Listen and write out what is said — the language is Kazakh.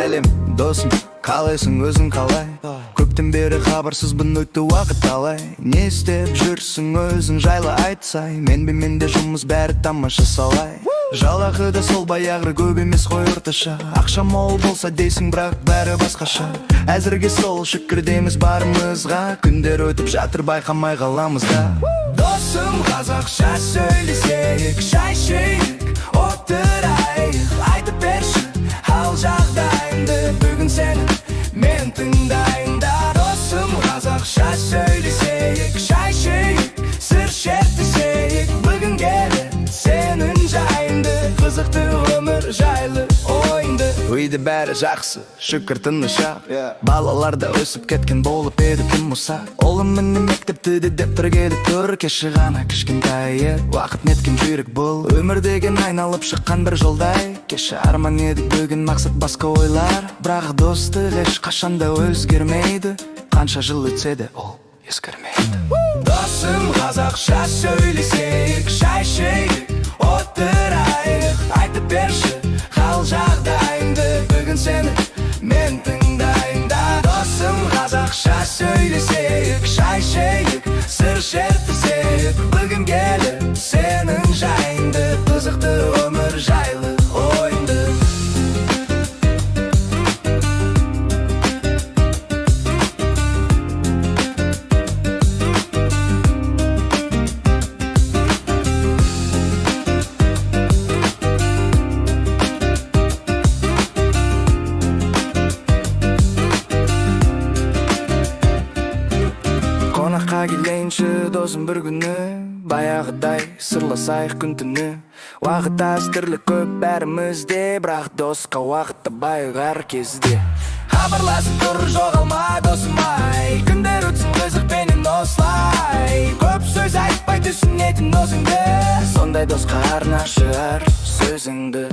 сәлем досым, қалайсың өзің қалай? Көптен бері хабарсызбын, өтті уақыт талай. Не істеп жүрсің өзің жайлы айтсай, менде жұмыс бәрі тамаша салай. Жалақы да сол баяғыр, көп емес қой орташа. Ақша мол болса дейсің, бірақ бәрі басқаша. Әзірге сол шүкір дейміз барымызға, күндер өтіп жатыр байқамай қаламыз да. Досым, қазақша сөйлесейік, шай ішейік, отырайық, айтып берші хал жағдайыңды. Бүгін сені мен тыңдайын да. Досым, қазақша сөйлесейік, шай ішейік, сыр шертісейік. Бүгін келі сенің жайыңды, қызықты өмір жайлы ойынды. Үйде бәрі жақсы, шүкір тыныштап, балалар да өсіп кеткен болып еді кім ұсақ. Олым міне мектепті де деп тұргеді тұр, кеші ғана кішкентайы, уақыт неткен жүйрік бұл. Өмір деген айналып шыққан бір жолдай, кеші арман едік, бүгін мақсат басқа ойлар. Бірақ достық ешқашанда өзгермейді, қанша жыл өтсе де ол ескермейді. Досым, қазақша сөйлесейік, шай ішейік, отырайық, айтып берші хал жағдайыңды. Бүгін сені мен тыңдайын да. Досым, қазақша сөйлесейік, шай ішейік, сыр шертісейік. Бүгін келі сенің жайыңды, қызықты өмір жайлы ойынды. Қонаққа келейінші досым бір күні, баяғыдай сырласайық күн түні. Уақыт аз тірлік көп бәрімізде, бірақ досқа уақытта байығар кезде. Хабарласып тұр жоғалма досым-ай, күндер өтсін қызықпенен осылай. Көп сөз айтпай түсінетін досыңды, сондай досқа арнашы әр сөзіңді.